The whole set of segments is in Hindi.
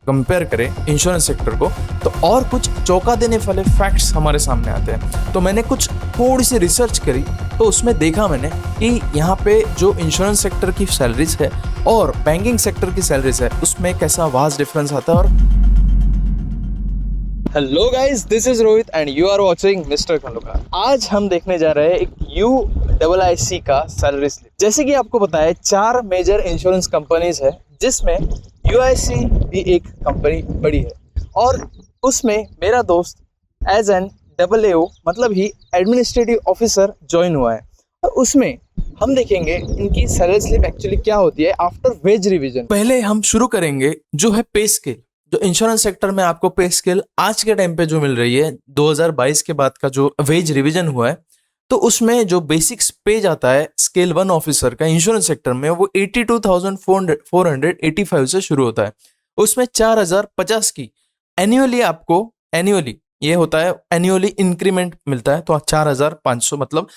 कंपेयर करें इंश्योरेंस सेक्टर को, तो और कुछ चौंका देने वाले फैक्ट्स हमारे सामने आते हैं। तो मैंने कुछ थोड़ी सी रिसर्च करी, तो उसमें देखा मैंने कि यहाँ पे जो इंश्योरेंस सेक्टर की सैलरीज है और बैंकिंग सेक्टर की सैलरीज है, उसमें कैसा वास्ट डिफरेंस आता है। और hello guys, this is Rohit and you are watching mister Khandoka. आज हम देखने जा रहे हैं एक UIC का सैलरी स्लिप। जैसे कि आपको पता है 4 मेजर इंश्योरेंस कंपनीज है, जिसमें UIC भी एक कंपनी बड़ी है, और उसमें मेरा दोस्त एज एन AAO मतलब ही एडमिनिस्ट्रेटिव ऑफिसर ज्वाइन हुआ है। और उसमें हम देखेंगे इनकी सैलरी स्लिप एक्चुअली क्या होती है आफ्टर वेज रिवीजन। पहले हम शुरू करेंगे जो है पे स्केल। जो इंश्योरेंस सेक्टर में आपको पे स्केल आज के टाइम पे जो मिल रही है 2022 के बाद का जो वेज रिवीजन हुआ है, तो उसमें जो बेसिक पे जाता है स्केल 1 ऑफिसर का इंश्योरेंस सेक्टर में, वो 82,485 से शुरू होता है। उसमें 4,050 की एनुअली ये होता है, एनुअली इंक्रीमेंट मिलता है। तो 4,500 मतलब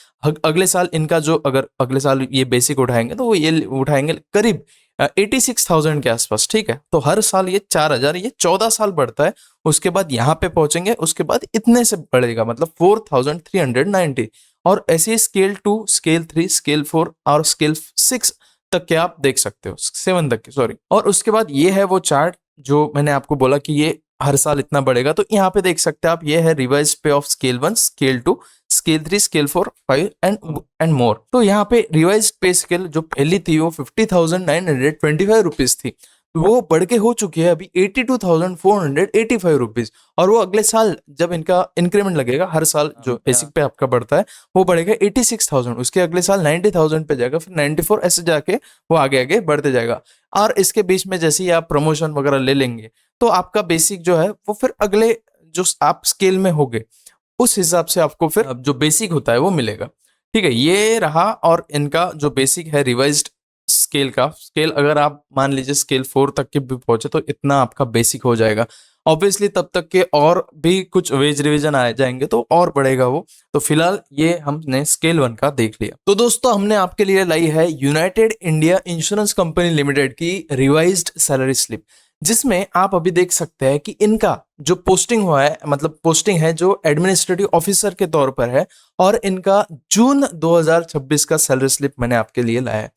अगले साल इनका जो, अगर अगले साल ये बेसिक उठाएंगे तो वो ये उठाएंगे करीब 86,000 के आसपास, ठीक है। तो हर साल ये 4,000, ये 14 साल बढ़ता है। उसके बाद यहाँ पे पहुंचेंगे, उसके बाद इतने से बढ़ेगा, मतलब 4,390। और ऐसे स्केल 2, स्केल 3, स्केल 4 और स्केल 6 तक के आप देख सकते हो, 7 तक के, सॉरी। और उसके बाद ये है वो चार्ट जो मैंने आपको बोला कि ये हर साल इतना बढ़ेगा। तो यहाँ पे देख सकते हैं आप, ये है रिवाइज पे of scale 1, scale 2, scale 3, scale 4, 5 and more. तो यहाँ पे रिवाइज पे स्केल जो पहली थी वो 50,925 रुपीज थी, वो बढ़ के हो चुकी है अभी 82,485 रुपीज। और वो अगले साल जब इनका इंक्रीमेंट लगेगा, हर साल जो बेसिक पे आपका बढ़ता है वो बढ़ेगा 86,000, उसके अगले साल 90,000 पे जाएगा, फिर 94, ऐसे जाके वो आगे आगे बढ़ते जाएगा। और इसके बीच में जैसे ही आप प्रमोशन वगैरह ले लेंगे, तो आपका बेसिक जो है वो फिर अगले जो आप स्केल में होगे, उस हिसाब से आपको फिर जो बेसिक होता है वो मिलेगा, ठीक है। ये रहा। और इनका जो बेसिक है रिवाइज्ड स्केल का, स्केल अगर आप मान लीजिए स्केल 4 तक के भी पहुंचे तो इतना आपका बेसिक हो जाएगा। ऑब्वियसली तब तक के और भी कुछ वेज रिवीजन आ जाएंगे तो और बढ़ेगा वो। तो फिलहाल ये हमने स्केल 1 का देख लिया। तो दोस्तों, हमने आपके लिए लाई है United India Insurance company limited की रिवाइज्ड सैलरी स्लिप, जिसमें आप अभी देख सकते हैं कि इनका जो पोस्टिंग हुआ है, मतलब पोस्टिंग है जो एडमिनिस्ट्रेटिव ऑफिसर के तौर पर है, और इनका जून 2026 का सैलरी स्लिप मैंने आपके लिए लाया है।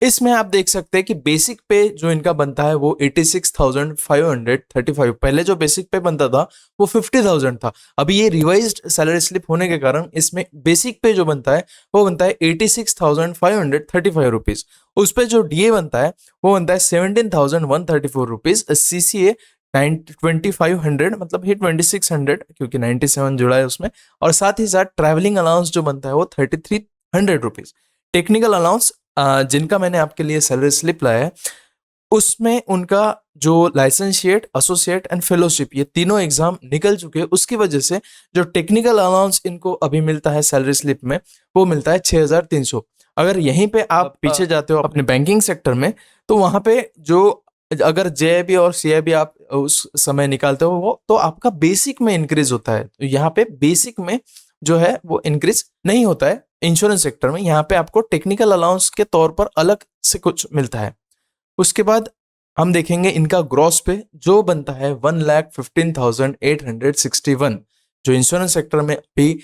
इसमें आप देख सकते हैं कि बेसिक पे जो इनका बनता है वो 86,535। पहले जो बेसिक पे बनता था वो 50,000 था। अभी ये रिवाइज्ड सैलरी स्लिप होने के कारण इसमें बेसिक पे जो बनता है वो बनता है 86,535 रुपीज। उस पर जो DA बनता है वो बनता है 17,134 रुपीज। CCA 2,500, मतलब ही 2,600, क्योंकि 97 जुड़ा है उसमें। और साथ ही साथ ट्रैवलिंग अलाउंस जो बनता है वो 3,300 रुपीज। टेक्निकल अलाउंस जिनका मैंने आपके लिए सैलरी स्लिप लाया है, उसमें उनका जो लाइसेंशिएट, एसोसिएट एंड फेलोशिप, ये तीनों एग्जाम निकल चुके हैं। उसकी वजह से जो टेक्निकल अलाउंस इनको अभी मिलता है सैलरी स्लिप में, वो मिलता है 6,300। अगर यहीं पे आप पीछे जाते हो अपने बैंकिंग सेक्टर में, तो वहां पे जो अगर JIB और CIB आप उस समय निकालते हो वो, तो आपका बेसिक में इंक्रीज होता है। तो यहाँ पे बेसिक में जो है वो इंक्रीज नहीं होता है इंश्योरेंस सेक्टर में। यहाँ पे आपको टेक्निकल अलाउंस के तौर पर अलग से कुछ मिलता है। उसके बाद हम देखेंगे इनका ग्रॉस पे जो बनता है 1,15,861। जो इंश्योरेंस सेक्टर में भी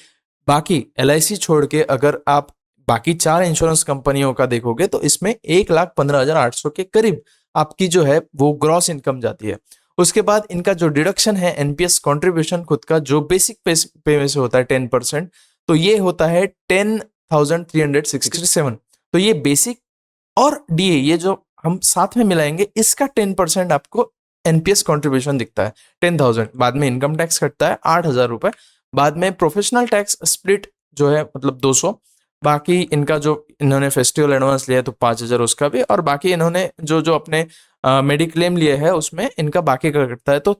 बाकी LIC छोड़ के अगर आप बाकी 4 इंश्योरेंस कंपनियों का देखोगे, तो इसमें 1,15,800 के करीब आपकी जो है वो ग्रॉस इनकम जाती है। उसके बाद इनका जो डिडक्शन है NPS कॉन्ट्रीब्यूशन खुद का, जो बेसिक पे में से होता है 10%, तो ये होता है 10,367। तो ये बेसिक और DA, ये जो हम साथ में मिलाएंगे, इसका 10% आपको NPS कॉन्ट्रीब्यूशन दिखता है 10,000। बाद में इनकम टैक्स कटता है 8,000 रुपए। बाद में प्रोफेशनल टैक्स स्प्लिट जो है मतलब 200। बाकी इनका जो इन्होंने फेस्टिवल एडवांस लिया है तो 5,000 उसका भी। और बाकी इन्होंने जो जो अपने मेडिक्लेम लिए है उसमें इनका बाकी का कटता है। तो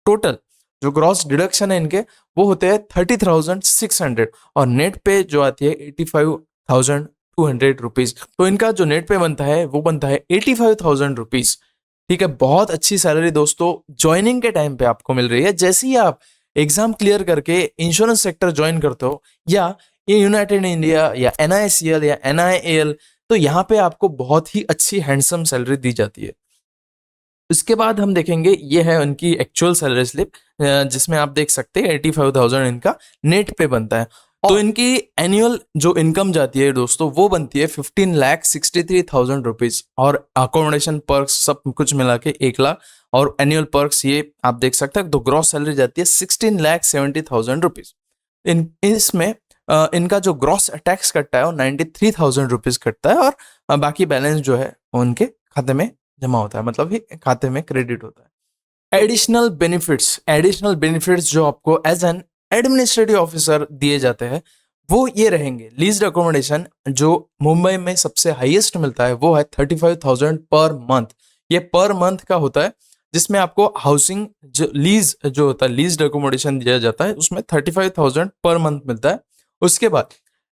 टोटल जो ग्रॉस डिडक्शन है इनके वो होते हैं 30,600, और नेट पे जो आती है 85,200 रुपीज। तो इनका जो नेट पे बनता है वो बनता है 85,000 रुपीज, ठीक है। बहुत अच्छी सैलरी दोस्तों ज्वाइनिंग के टाइम पे आपको मिल रही है। जैसे ही आप एग्जाम क्लियर करके इंश्योरेंस सेक्टर ज्वाइन करते हो, या ये यूनाइटेड इंडिया या NICL या NIAL, तो यहाँ पे आपको बहुत ही अच्छी हैंडसम सैलरी दी जाती है। उसके बाद हम देखेंगे, ये है उनकी एक्चुअल सैलरी स्लिप, जिसमें आप देख सकते हैं 85,000 इनका नेट पे बनता है। तो इनकी एनुअल जो इनकम जाती है दोस्तों, वो बनती है 15,63,000 रुपीज, और अकोमोडेशन पर्क्स सब कुछ मिला के 1 लाख, और एनुअल पर्क्स ये आप देख सकते हैं। तो ग्रॉस सैलरी जाती है 16,70,000 रुपीज। इसमें इनका जो ग्रॉस टैक्स कटता है वो 93,000 रुपीज कटता है, और बाकी बैलेंस जो है वो उनके खाते में जमा होता है, मतलब ही खाते में क्रेडिट होता है। एडिशनल बेनिफिट्स जो आपको एज एन एडमिनिस्ट्रेटिव ऑफिसर दिए जाते हैं, वो ये रहेंगे। लीज्ड अकोमोडेशन जो मुंबई में सबसे हाईएस्ट मिलता है वो है 35,000 पर मंथ। ये पर मंथ का होता है, जिसमें आपको हाउसिंग जो लीज जो होता है, लीज्ड अकोमोडेशन दिया जाता है, उसमें 35,000 पर मंथ मिलता है। उसके बाद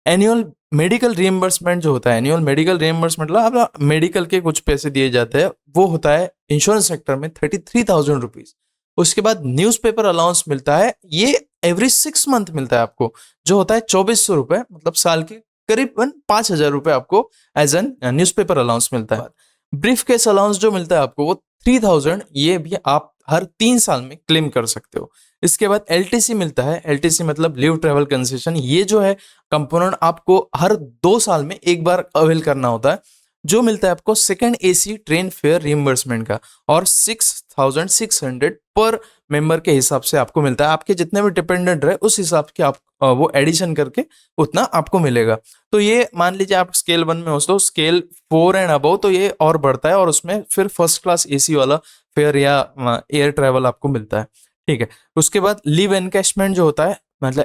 एनुअल मेडिकल रिएम्बर्समेंट जो होता है, एनुअल मेडिकल रिएम्बर्समेंट मतलब आप मेडिकल के कुछ पैसे दिए जाते हैं, वो होता है इंश्योरेंस सेक्टर में 33,000 रुपीज। उसके बाद न्यूज़पेपर अलाउंस मिलता है, ये एवरी 6 मंथ मिलता है आपको, जो होता है 2,400 रुपए, मतलब साल के करीबन 5,000 रुपए आपको एज एन न्यूज़पेपर अलाउंस मिलता है। ब्रीफ केस अलाउंस जो मिलता है आपको वो 3,000, ये भी आप हर 3 साल में क्लेम कर सकते हो। इसके बाद एलटीसी मिलता है, एलटीसी मतलब लीव ट्रेवल कंसेशन, ये जो है कंपोनेंट आपको हर 2 साल में एक बार अवेल करना होता है, जो मिलता है आपको second AC train fair reimbursement का, और 6,600 पर मेंबर के हिसाब से आपको मिलता है। आपके जितने भी डिपेंडेंट रहे उस हिसाब के आप वो एडिशन करके उतना आपको मिलेगा। तो ये मान लीजिए आप स्केल 1 में हो तो स्केल 4 एंड अबव तो ये और बढ़ता है, और उसमें फिर फर्स्ट क्लास एसी वाला फेयर या एयर ट्रैवल आपको मिलता है। ठीक है। उसके बाद लीव एनकैशमेंट जो होता है, मतलब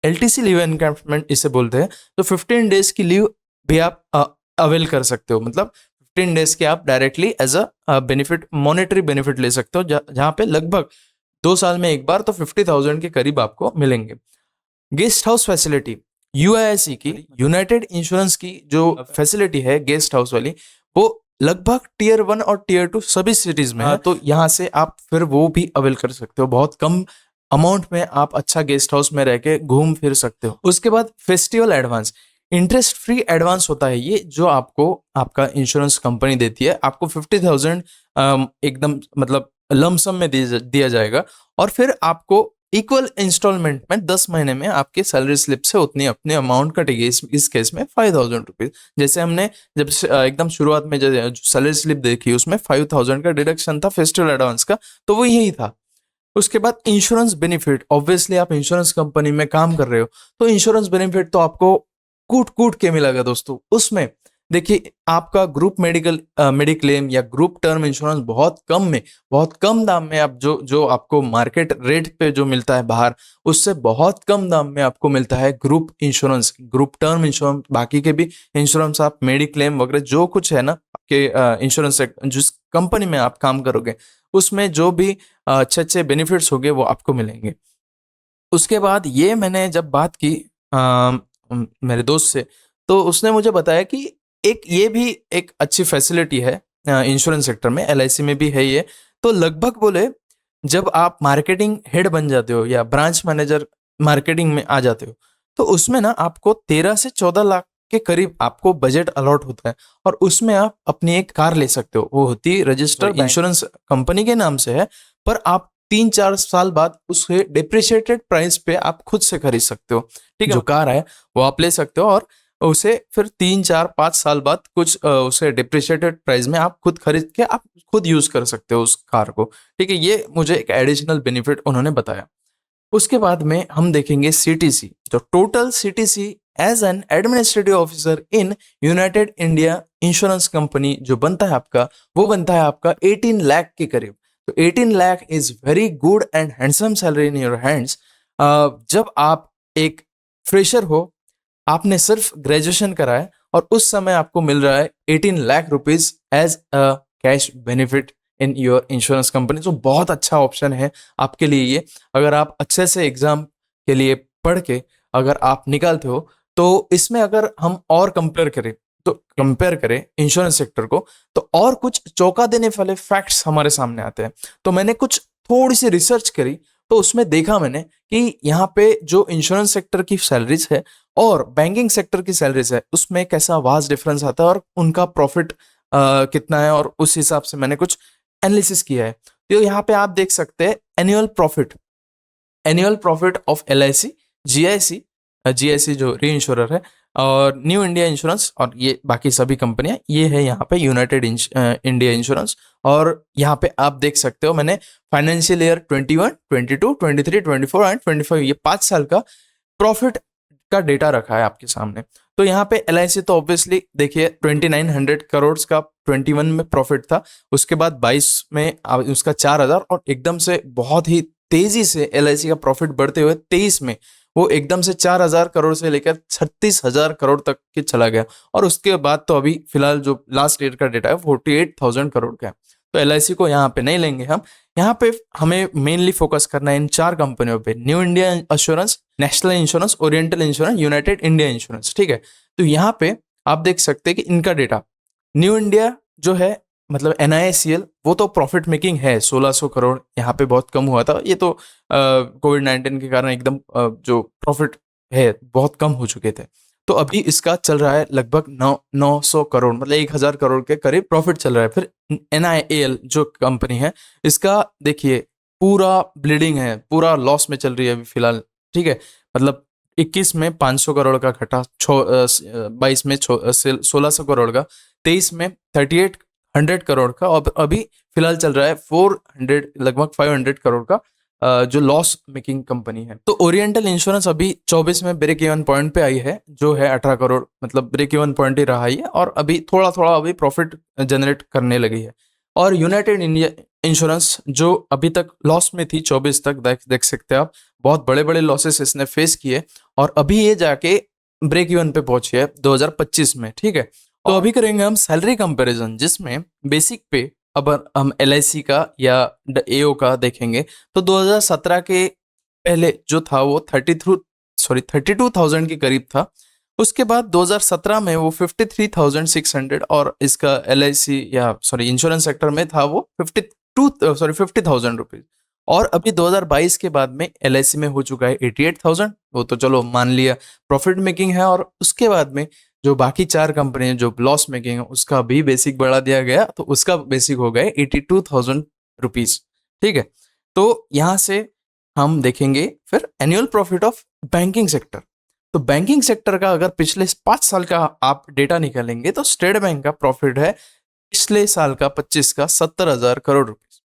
एलटीसी लीव एनकैशमेंट इसे बोलते हैं। तो 15 डेज की लीव भी आप अवेल कर सकते हो, मतलब 15 डेज के आप directly as a benefit, monetary benefit ले सकते हो, जहां पे लगभग 2 साल में एक बार तो 50,000 के करीब आपको मिलेंगे। गेस्ट हाउस फैसिलिटी, यूआईसी की, यूनाइटेड इंश्योरेंस की जो फैसिलिटी है गेस्ट हाउस वाली, वो लगभग टीयर 1 और टीयर 2 सभी सिटीज में है। तो यहाँ से आप फिर वो भी अवेल कर सकते हो, बहुत कम अमाउंट में आप अच्छा गेस्ट हाउस में रह के घूम फिर सकते हो। उसके बाद festival advance, interest free advance होता है ये, जो आपको आपका इंश्योरेंस कंपनी देती है। आपको 50,000 एकदम मतलब लमसम में दिया जाएगा, और फिर आपको इक्वल इंस्टॉलमेंट में 10 महीने में आपके सैलरी स्लिप से उतनी अपनी अमाउंट कटेगी। इस केस में 5,000 रुपीज, जैसे हमने जब एकदम शुरुआत में जो सैलरी स्लिप देखी उसमें 5,000 का डिडक्शन था फेस्टिवल एडवांस का, तो वो यही था। उसके बाद इंश्योरेंस बेनिफिट, ऑब्वियसली आप इंश्योरेंस कंपनी में काम कर रहे हो तो इंश्योरेंस बेनिफिट तो आपको कूट कूट के मिलेगा दोस्तों। उसमें देखिए, आपका ग्रुप मेडिक्लेम या ग्रुप टर्म इंश्योरेंस बहुत कम दाम में आप जो आपको मार्केट रेट पे जो मिलता है बाहर, उससे बहुत कम दाम में आपको मिलता है group insurance, group term insurance. बाकी के भी इंश्योरेंस आप मेडिक्लेम वगैरह जो कुछ है ना आपके इंश्योरेंस जिस कंपनी में आप काम करोगे, उसमें जो भी अच्छे अच्छे बेनिफिट्स होंगे वो आपको मिलेंगे। उसके बाद ये मैंने जब बात की मेरे दोस्त से, तो उसने मुझे बताया कि एक ये भी एक अच्छी फैसिलिटी है इंश्योरेंस सेक्टर में, एलआईसी में भी है ये। तो लगभग बोले, जब आप मार्केटिंग हेड बन जाते हो या ब्रांच मैनेजर मार्केटिंग में आ जाते हो, तो उसमें ना आपको 13 से 14 लाख के करीब आपको बजट अलॉट होता है, और उसमें आप अपनी एक कार ले सकते हो। वो होती है रजिस्टर्ड इंश्योरेंस कंपनी के नाम से है, पर आप 3-4 साल बाद उसे डिप्रिशिएटेड प्राइस पे आप खुद से खरीद सकते हो। ठीक है, जो कार है वो आप ले सकते हो, और उसे फिर 3-4-5 साल बाद कुछ उसे डिप्रिशिएटेड प्राइस में आप खुद खरीद के आप खुद यूज कर सकते हो उस कार को। ठीक है, ये मुझे एक एडिशनल बेनिफिट उन्होंने बताया। उसके बाद में हम देखेंगे सीटीसी, तो total CTC as an administrative officer in United India Insurance Company जो बनता है आपका, वो बनता है आपका 18 लाख के करीब। तो 18 lakh is very good and handsome salary in your hands. जब आप एक फ्रेशर हो, आपने सिर्फ ग्रेजुएशन करा है, और उस समय आपको मिल रहा है 18 lakh rupees as a cash benefit in your insurance company. तो बहुत अच्छा ऑप्शन है आपके लिए ये। अगर आप अच्छे से एग्जाम के लिए पढ़ के अगर आप निकालते हो, तो इसमें अगर हम और कंपेयर करें इंश्योरेंस सेक्टर को, तो और कुछ चौंका देने वाले फैक्ट्स हमारे सामने आते हैं। तो मैंने कुछ थोड़ी सी रिसर्च करी, तो उसमें देखा मैंने कि यहाँ पे जो इंश्योरेंस सेक्टर की सैलरीज है और बैंकिंग सेक्टर की सैलरीज है, उसमें कैसा वास्ट डिफरेंस आता है, और उनका प्रॉफिट कितना है, और उस हिसाब से मैंने कुछ एनालिसिस किया है। तो यहाँ पे आप देख सकते हैं annual profit of LIC, GIC, GIC जो री इंश्योरर है, और न्यू इंडिया इंश्योरेंस, और ये बाकी सभी कंपनियां, ये है यहाँ पे यूनाइटेड इंडिया इंश्योरेंस। और यहाँ पे आप देख सकते हो मैंने फाइनेंशियल ईयर 21, 22, 23, 24 एंड 25 ये 5 साल का प्रॉफिट का डेटा रखा है आपके सामने। तो यहाँ पे LIC तो ऑब्वियसली देखिए 2900 करोड़ का 21 में प्रॉफिट था, उसके बाद 22 में उसका 4000, और एकदम से बहुत ही तेजी से LIC का प्रॉफिट बढ़ते हुए 23 में वो एकदम से 4000 करोड़ से लेकर 36,000 करोड़ तक के चला गया। और उसके बाद तो अभी फिलहाल जो लास्ट ईयर का डेटा है 48,000 करोड़ का है। तो LIC को यहाँ पे नहीं लेंगे हम। यहाँ पे हमें मेनली फोकस करना है इन 4 कंपनियों पे, new India insurance, national insurance, oriental insurance, United India insurance, ठीक है। तो यहाँ पे आप देख सकते हैं कि इनका डेटा, न्यू इंडिया जो है मतलब NICL, वो तो प्रॉफिट मेकिंग है, 1600 करोड़, यहाँ पे बहुत कम हुआ था, ये तो कोविड-19 के कारण एकदम जो प्रॉफिट है बहुत कम हो चुके थे। तो अभी इसका चल रहा है लगभग 900 करोड़, मतलब 1000 करोड़ के करीब प्रॉफिट चल रहा है। फिर NIAL जो कंपनी है, इसका देखिए पूरा ब्लीडिंग है, पूरा लॉस में चल रही है अभी फिलहाल, ठीक है। मतलब 21 में 500 करोड़ का घटा, 22 में 1600 करोड़ का, 23 में 3800 करोड़ का, और अभी फिलहाल चल रहा है 400, लगभग 500 करोड़ का जो लॉस मेकिंग कंपनी है। तो ओरिएंटल इंश्योरेंस अभी 24 में ब्रेक इवन पॉइंट पे आई है, जो है 18 करोड़, मतलब ब्रेक इवन पॉइंट ही रहा है, और अभी थोड़ा थोड़ा अभी प्रॉफिट जनरेट करने लगी है। और यूनाइटेड इंडिया इंश्योरेंस जो अभी तक लॉस में थी 24 तक, देख सकते हैं आप, बहुत बड़े बड़े लॉसेस इसने फेस किए, और अभी ये जाके ब्रेक इवन पे पहुंची है 2025 में, ठीक है। तो अभी करेंगे हम सैलरी कंपैरिजन, जिसमें बेसिक पे अब हम LIC का या AO का देखेंगे तो 2017 के पहले जो था वो 32,000 के करीब था। उसके बाद 2017 में वो 53,600, और इसका LIC या इंश्योरेंस सेक्टर में था वो 50,000 रुपीज। और अभी 2022 के बाद में LIC में हो चुका है 88,000, वो तो चलो मान लिया प्रॉफिट मेकिंग है। और उसके बाद में जो बाकी 4 कंपनी जो लॉस मेकिंग है उसका भी बेसिक बढ़ा दिया गया, तो उसका बेसिक हो गया 82,000 रुपीज, ठीक है। तो यहाँ से हम देखेंगे फिर annual profit of banking sector. तो बैंकिंग सेक्टर का अगर पिछले 5 साल का आप डेटा निकालेंगे तो स्टेट बैंक का प्रॉफिट है पिछले साल का 25 का 70,000 करोड़ रुपीज।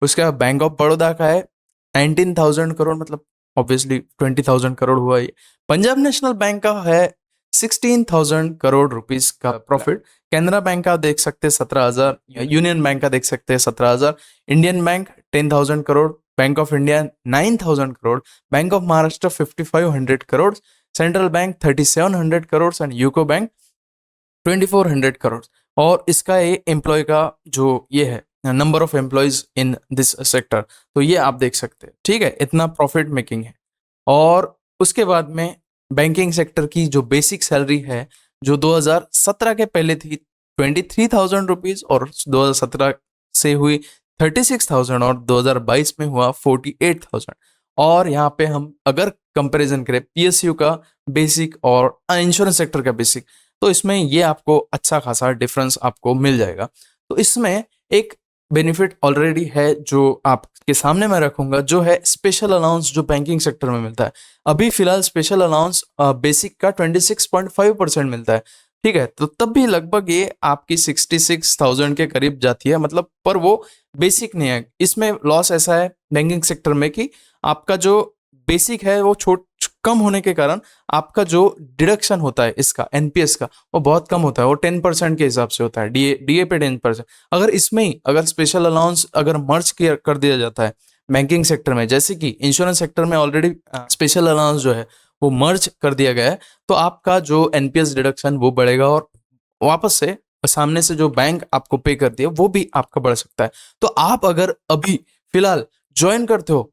उसका बैंक ऑफ बड़ौदा का है 19,000 करोड़, मतलब ऑब्वियसली 20,000 करोड़ हुआ ये। पंजाब नेशनल बैंक का है 16,000 करोड़ रुपीस का प्रॉफिट। कैनरा बैंक का देख सकते हैं 17,000, यूनियन बैंक का देख सकते हैं 17,000, Indian bank 10,000 crore, bank of India 9,000 crore, bank of Maharashtra 5,500 crore, central bank 3,700 crore and UCO bank 2,400 crore. और इसका ये एम्प्लॉय का जो ये है number of employees in this sector, तो ये आप देख सकते हैं, ठीक है, इतना प्रॉफिट मेकिंग है। और उसके बाद में बैंकिंग सेक्टर की जो बेसिक सैलरी है जो 2017 के पहले थी 23,000 रुपीज, और 2017 से हुई 36,000, और 2022 में हुआ 48,000। और यहाँ पे हम अगर कंपैरिजन करें PSU का बेसिक और इंश्योरेंस सेक्टर का बेसिक, तो इसमें ये आपको अच्छा खासा डिफरेंस आपको मिल जाएगा। तो इसमें एक बेनिफिट ऑलरेडी है जो आपके सामने मैं रखूंगा, जो है स्पेशल अलाउंस जो बैंकिंग सेक्टर में मिलता है। अभी फिलहाल स्पेशल अलाउंस बेसिक का 26.5% मिलता है, ठीक है। तो तब भी लगभग ये आपकी 66,000 के करीब जाती है, मतलब पर वो बेसिक नहीं है। इसमें लॉस ऐसा है बैंकिंग सेक्टर में कि आपका जो बेसिक है वो कम होने के कारण आपका जो डिडक्शन होता है इसका NPS का, वो बहुत कम होता है, वो 10% के हिसाब से होता है, DA पे 10%। अगर इसमें ही अगर स्पेशल अलाउंस अगर मर्ज कर दिया जाता है बैंकिंग सेक्टर में, जैसे कि इंश्योरेंस सेक्टर में ऑलरेडी स्पेशल अलाउंस जो है वो मर्ज कर दिया गया है, तो आपका जो NPS डिडक्शन वो बढ़ेगा, और वापस से सामने से जो बैंक आपको पे करती है वो भी आपका बढ़ सकता है। तो आप अगर अभी फिलहाल ज्वाइन करते हो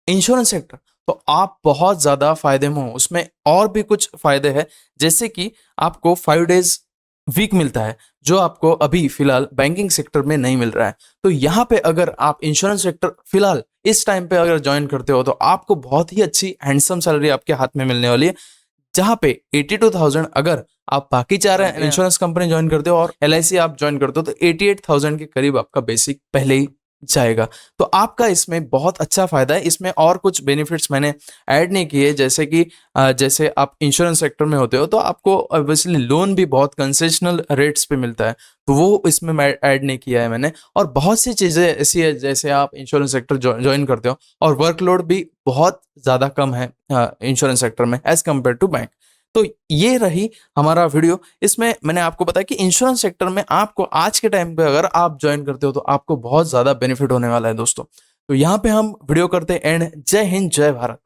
इंश्योरेंस सेक्टर, तो आप बहुत ज्यादा फायदे में हो। उसमें और भी कुछ फायदे हैं, जैसे कि आपको 5 डेज वीक मिलता है, जो आपको अभी फिलहाल बैंकिंग सेक्टर में नहीं मिल रहा है। तो यहाँ पे अगर आप इंश्योरेंस सेक्टर फिलहाल इस टाइम पे अगर ज्वाइन करते हो, तो आपको बहुत ही अच्छी हैंडसम सैलरी आपके हाथ में मिलने वाली है, जहाँ पे 82,000 अगर आप बाकी 4 इंश्योरेंस कंपनी ज्वाइन करते हो और LIC आप ज्वाइन करते हो तो 88,000 के करीब आपका बेसिक पहले ही जाएगा। तो आपका इसमें बहुत अच्छा फायदा है। इसमें और कुछ बेनिफिट्स मैंने ऐड नहीं किए, जैसे कि जैसे आप इंश्योरेंस सेक्टर में होते हो तो आपको ऑब्वियसली लोन भी बहुत कंसेशनल रेट्स पे मिलता है, तो वो इसमें मैं ऐड नहीं किया है मैंने। और बहुत सी चीज़ें ऐसी है, जैसे आप इंश्योरेंस सेक्टर ज्वाइन करते हो और वर्कलोड भी बहुत ज़्यादा कम है इंश्योरेंस सेक्टर में एज कम्पेयर टू बैंक। तो ये रही हमारा वीडियो। इसमें मैंने आपको बताया कि इंश्योरेंस सेक्टर में आपको आज के टाइम पे अगर आप ज्वाइन करते हो तो आपको बहुत ज़्यादा बेनिफिट होने वाला है दोस्तों। तो यहाँ पे हम वीडियो करते हैं एंड। जय हिंद, जय भारत।